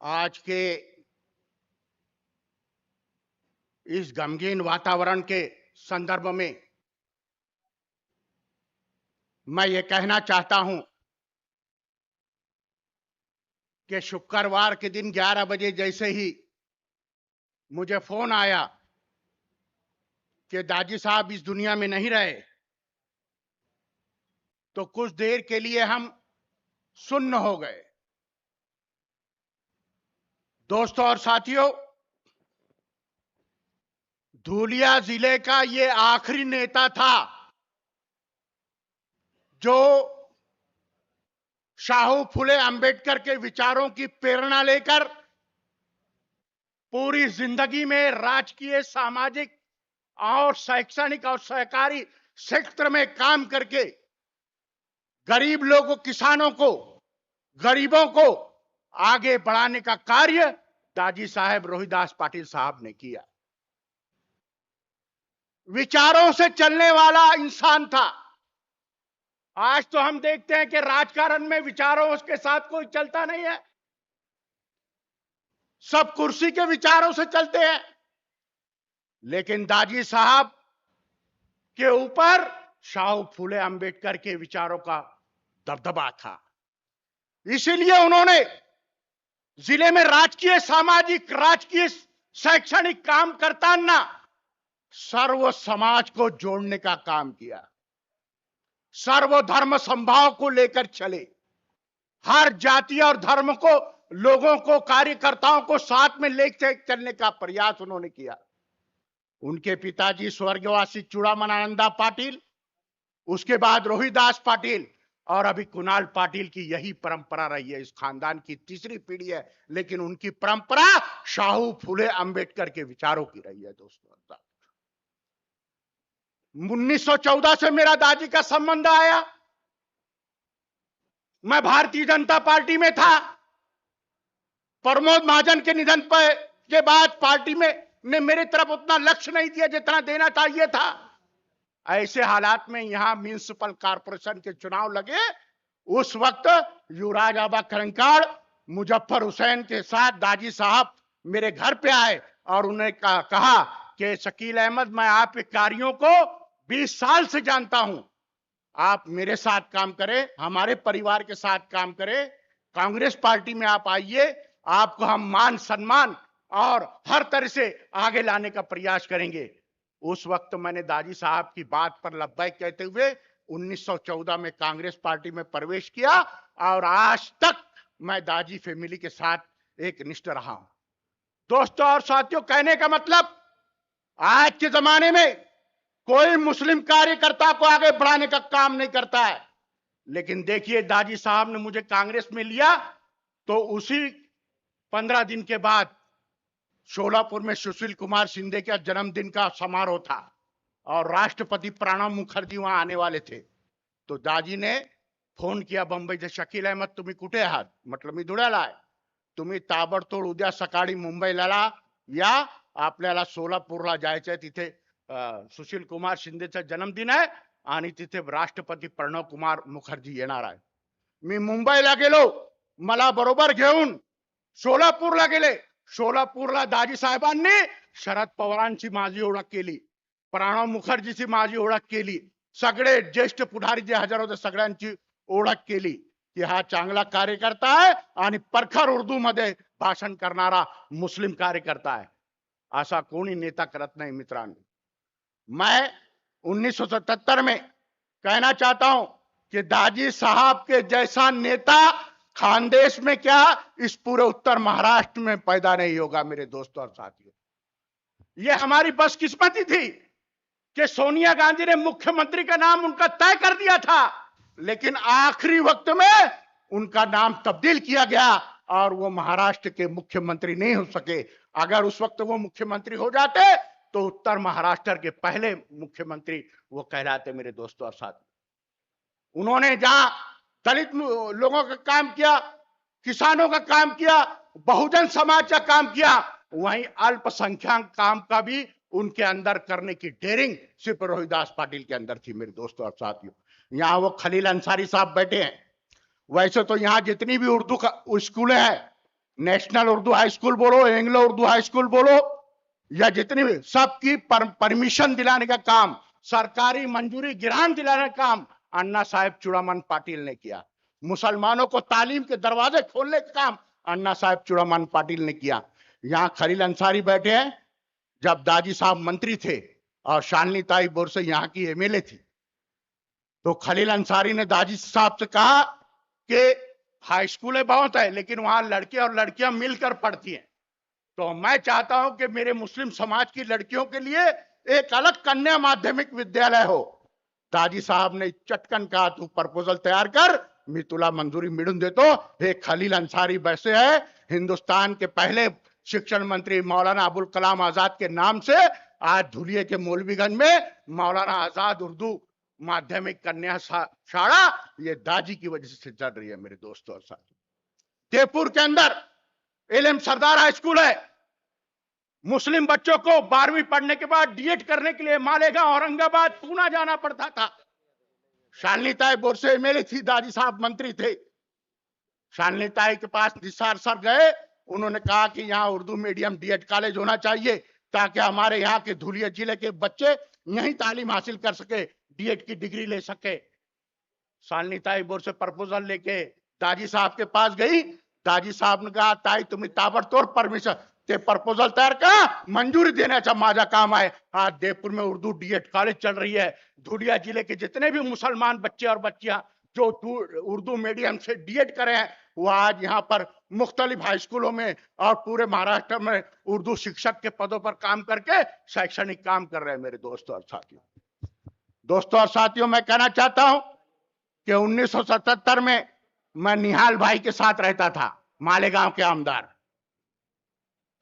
आज के इस गमगीन वातावरण के संदर्भ में मैं ये कहना चाहता हूं कि शुक्रवार के दिन 11 बजे जैसे ही मुझे फोन आया कि दाजी साहब इस दुनिया में नहीं रहे, तो कुछ देर के लिए हम सुन्न हो गए। दोस्तों और साथियों, धूलिया जिले का ये आखिरी नेता था जो शाहू फुले अंबेडकर के विचारों की प्रेरणा लेकर पूरी जिंदगी में राजकीय, सामाजिक और शैक्षणिक और सहकारी क्षेत्र में काम करके गरीब लोगों, किसानों को, गरीबों को आगे बढ़ाने का कार्य दाजी साहब रोहिदास पाटिल साहब ने किया। विचारों से चलने वाला इंसान था। आज तो हम देखते हैं कि राजकारण में विचारों के साथ कोई चलता नहीं है, सब कुर्सी के विचारों से चलते हैं। लेकिन दाजी साहब के ऊपर शाहू फुले अंबेडकर के विचारों का दबदबा था। इसीलिए उन्होंने जिले में राजकीय, सामाजिक, राजकीय, शैक्षणिक काम करताना सर्व समाज को जोड़ने का काम किया। सर्वधर्म संभाव को लेकर चले, हर जाति और धर्म को, लोगों को, कार्यकर्ताओं को साथ में लेकर चलने का प्रयास उन्होंने किया। उनके पिताजी स्वर्गवासी चूड़ामन आनंदा पाटिल, उसके बाद रोहिदास पाटिल और अभी कुणाल पाटिल की यही परंपरा रही है। इस खानदान की तीसरी पीढ़ी है, लेकिन उनकी परंपरा शाहू फुले अंबेडकर के विचारों की रही है। दोस्तों, 1914 से मेरा दादी का संबंध आया। मैं भारतीय जनता पार्टी में था। प्रमोद महाजन के निधन के बाद पार्टी में ने मेरे तरफ उतना लक्ष्य नहीं दिया जितना देना चाहिए था। ऐसे हालात में यहां म्युनिसिपल कॉर्पोरेशन के चुनाव लगे। उस वक्त युवराज आबा कंकाड़, मुजफ्फर हुसैन के साथ दाजी साहब मेरे घर पे आए और उन्हें कहा कि शकील अहमद, मैं आपके कार्यों को 20 साल से जानता हूं, आप मेरे साथ काम करें, हमारे परिवार के साथ काम करें, कांग्रेस पार्टी में आप आइए, आपको हम मान सम्मान और हर तरह से आगे लाने का प्रयास करेंगे। उस वक्त मैंने दादी साहब की बात पर लब्बैक कहते हुए 1914 में कांग्रेस पार्टी में प्रवेश किया और आज तक मैं दादी फैमिली के साथ एक निष्ठ रहा हूं। दोस्तों और साथियों, कहने का मतलब, आज के जमाने में कोई मुस्लिम कार्यकर्ता को आगे बढ़ाने का काम नहीं करता है। लेकिन देखिए, दादी साहब ने मुझे कांग्रेस में लिया तो उसी 15 दिन के बाद शोलापुर में सुशील कुमार शिंदे का जन्मदिन का समारोह था और राष्ट्रपति प्रणब मुखर्जी वहां आने वाले थे। तो दादी ने फोन किया बंबई से, शकील अहमद तुम्ही कुठे आहात? म्हटलं मी धुळ्याला आहे। तुम्ही ताबडतोब उद्या सकाळी मुंबईला या, आपल्याला सोलापूरला जायचंय, तिथे सुशील कुमार शिंदेचा जन्मदिन आहे आणि तिथे राष्ट्रपती प्रणब कुमार मुखर्जी येणार आहे। मी मुंबईला गेलो, मला बरोबर घेऊन सोलापूरला गेले। सोलापूरला दाजी साहेबांनी शरद पवारांची माझी ओळख केली, प्रणब मुखर्जीची माझी ओळख केली, सगळे ज्येष्ठ पुढारी जे हजर होते सगळ्यांची ओळख केली की हा चांगला कार्यकर्ता आहे आणि परखर उर्दू मध्ये भाषण करणारा मुस्लिम कार्यकर्ता आहे। असा कोणी नेता करत नाही। मित्रांनो, मैं 1977 में कहना चाहता हूं कि दाजी साहब के जैसा नेता खानदेश में क्या, इस पूरे उत्तर महाराष्ट्र में पैदा नहीं होगा। मेरे दोस्तों और साथियों, यह हमारी बदकिस्मती थी कि सोनिया गांधी ने मुख्यमंत्री का नाम उनका तय कर दिया था, लेकिन आखिरी वक्त में उनका नाम तब्दील किया गया और वो महाराष्ट्र के मुख्यमंत्री नहीं हो सके। अगर उस वक्त वो मुख्यमंत्री हो जाते तो उत्तर महाराष्ट्र के पहले मुख्यमंत्री वो कहलाते। मेरे दोस्तों और साथियों, उन्होंने जहां दलित लोगों का काम किया, किसानों का काम किया, बहुजन समाज का काम किया, वहीं अल्पसंख्यक काम का भी उनके अंदर करने की डेयरिंग सिर्फ रोहिदास पाटिल के अंदर थी। मेरे दोस्तों और साथियों, यहां वो खलील अंसारी साहब बैठे हैं। वैसे तो यहां जितनी भी उर्दू स्कूलें हैं नेशनल उर्दू हाई स्कूल बोलो, एंग्लो उर्दू हाई स्कूल बोलो, या जितनी भी सबकी परमिशन दिलाने का काम, सरकारी मंजूरी गिरान दिलाने का काम अन्ना साहेब चूड़ामन पाटिल ने किया। मुसलमानों को तालीम के दरवाजे खोलने का काम अन्ना साहेब चूड़ामन पाटिल ने किया। यहां खलील अंसारी बैठे हैं, जब दाजी साहब मंत्री थे और शालिनी ताई बोरसे यहां की एमएलए थी, तो खलील अंसारी ने दाजी साहब से कहा कि हाई स्कूलें बहुत है लेकिन वहां लड़के और लड़कियां मिलकर पढ़ती हैं, तो मैं चाहता हूं कि मेरे मुस्लिम समाज की लड़कियों के लिए एक अलग कन्या माध्यमिक विद्यालय हो। दाजी साहब ने चटकन कहा, तू प्रपोजल तैयार कर, मैं तुला मंजूरी मिलून देतो। हे खलील अंसारी वैसे है, हिंदुस्तान के पहले शिक्षण मंत्री मौलाना अबुल कलाम आजाद के नाम से आज धुलिये के मौलवीगंज में मौलाना आजाद उर्दू माध्यमिक कन्या शाला ये दाजी की वजह से चल रही है। मेरे दोस्तों और साथियों, जयपुर के अंदर एलएम सरदार हाई स्कूल है। मुस्लिम बच्चों को 12वीं पढ़ने के बाद डीएड करने के लिए मालेगांव, औरंगाबाद, पूना जाना पड़ता था। शालिनी ताई बोरसे एमएलए थी, दादी साहब मंत्री थे। शालिनी ताई के पास निसार सर गए, उन्होंने कहा कि यहाँ उर्दू मीडियम डीएड कॉलेज होना चाहिए ताकि हमारे यहाँ के धुलिया जिले के बच्चे यही तालीम हासिल कर सके, डीएड की डिग्री ले सके। शालिनी ताई बोरसे प्रपोजल लेके दाजी साहब के पास गई। दाजी साहब ने कहा, ताई तुम्हें ताबड़तोड़ परमिशन ते प्रपोजल तैयार करा, मंजूरी देण्याचा माझा काम है। आज देवपुर में उर्दू डीएड कॉलेज चल रही है। धुलिया जिले के जितने भी मुसलमान बच्चे और बच्चियां जो उर्दू मीडियम से डीएड करे हैं, वो आज यहाँ पर मुख्तलिफ हाई स्कूलों में और पूरे महाराष्ट्र में उर्दू शिक्षक के पदों पर काम करके शैक्षणिक काम कर रहे हैं। मेरे दोस्तों और साथियों, मैं कहना चाहता हूं कि 1977 में मैं निहाल भाई के साथ रहता था, मालेगांव के आमदार,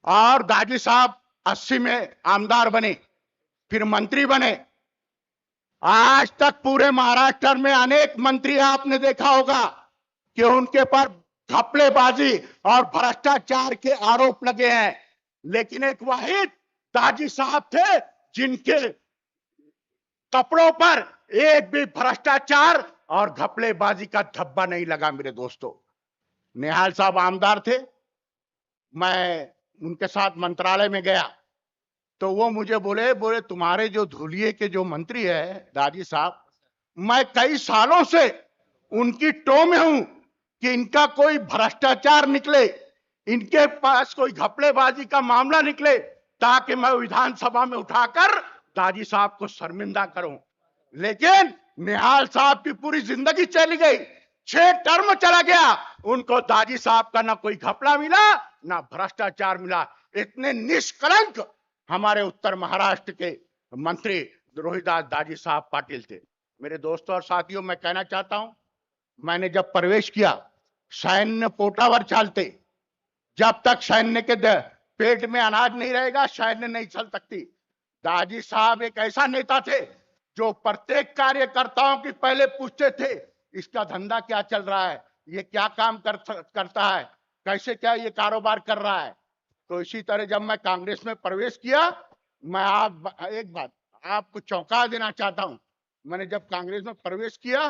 और दाजी साहब 80 में आमदार बने, फिर मंत्री बने। आज तक पूरे महाराष्ट्र में अनेक मंत्री आपने देखा होगा कि उनके पर घपलेबाजी और भ्रष्टाचार के आरोप लगे हैं, लेकिन एक वाहिद दाजी साहब थे जिनके कपड़ों पर एक भी भ्रष्टाचार और घपलेबाजी का धब्बा नहीं लगा। मेरे दोस्तों, निहाल साहब आमदार थे, मैं उनके साथ मंत्रालय में गया तो वो मुझे बोले तुम्हारे जो धुलिये के जो मंत्री है दादी साहब, मैं कई सालों से उनकी टो में हूं कि इनका कोई भ्रष्टाचार निकले, इनके पास कोई घपलेबाजी का मामला निकले, ताकि मैं विधानसभा में उठाकर दादी साहब को शर्मिंदा करूं। लेकिन निहाल साहब की पूरी जिंदगी चली गई, 6 टर्म चला गया, उनको दादी साहब का ना कोई घपला मिला ना भ्रष्टाचार मिला। इतने निष्कलंक हमारे उत्तर महाराष्ट्र के मंत्री रोहिदास दाजी साहब पाटिल थे। मेरे दोस्तों और साथियों, मैं कहना चाहता हूं, मैंने जब प्रवेश किया, सैन्य पोटावर चलते, जब तक सैन्य के पेट में अनाज नहीं रहेगा सैन्य नहीं चल सकती। दाजी साहब एक ऐसा नेता थे जो प्रत्येक कार्यकर्ताओं की पहले पूछते थे, इसका धंधा क्या चल रहा है, ये क्या काम करता है, कैसे क्या ये कारोबार कर रहा है। तो इसी तरह जब मैं कांग्रेस में प्रवेश किया, मैं एक बात आपको चौंका देना चाहता हूं, मैंने जब कांग्रेस में प्रवेश किया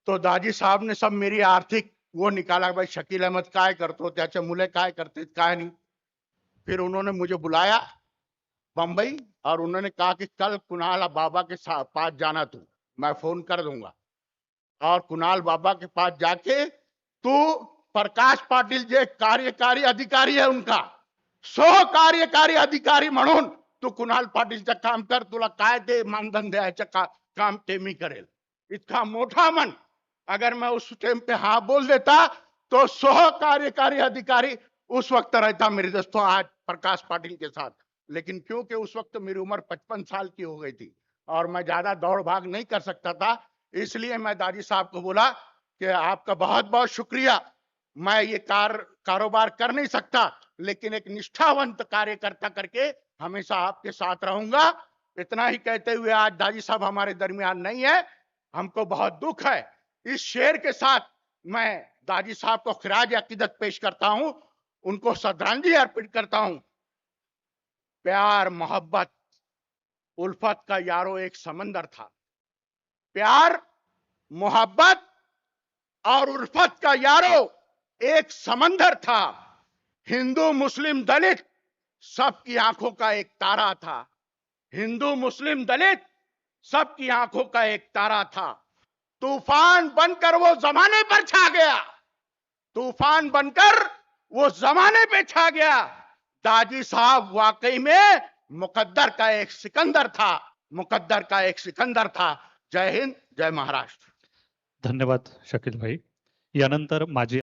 तो दाजी साहब ने सब मेरी आर्थिक वो निकाला, भाई शकील अहमद काय करतो, त्याचे मुले काय करते काय नहीं। फिर उन्होंने मुझे बुलाया बंबई और उन्होंने कहा कि कल कुणाल बाबा के पास जाना, तू, मैं फोन कर दूंगा, और कुणाल बाबा के पास जाके तू प्रकाश पाटील जे कार्यकारी अधिकारी है उनका कार्यकारी अधिकारी म्हणून तू कुणाल पाटीलचं काम कर, तुला काय ते मानधन द्यायचं काम ते मी करेल। इतका मोठा मन, अगर मैं उस टाइम पे हाँ बोल देता तो कार्यकारी अधिकारी उस वक्त रहता मेरे दोस्तों आज प्रकाश पाटिल के साथ। लेकिन क्योंकि उस वक्त मेरी उम्र 55 साल की हो गई थी और मैं ज्यादा दौड़ भाग नहीं कर सकता था, इसलिए मैं दादी साहब को बोला कि आपका बहुत बहुत शुक्रिया, मैं ये कारोबार कर नहीं सकता, लेकिन एक निष्ठावंत कार्यकर्ता करके हमेशा आपके साथ रहूंगा। इतना ही कहते हुए आज दादी साहब हमारे दरमियान नहीं है, हमको बहुत दुख है। इस शेर के साथ मैं दादी साहब को खिराज अकीदत पेश करता हूं, उनको श्रद्धांजलि अर्पित करता हूं। प्यार मोहब्बत उल्फत का यारो एक समंदर था, प्यार मोहब्बत और उल्फत का यारो एक समंदर था, हिंदू मुस्लिम दलित सबकी आंखों का एक तारा था। हिंदू मुस्लिम दलित सबकी आंखों का एक तारा था। तूफान बनकर वो जमाने पर छा गया। तूफान बनकर वो जमाने पे छा गया। दाजी साहब वाकई में मुकद्दर का एक सिकंदर था। मुकद्दर का एक सिकंदर था। जय हिंद, जय महाराष्ट्र। धन्यवाद शकील भाई. यानंतर माजी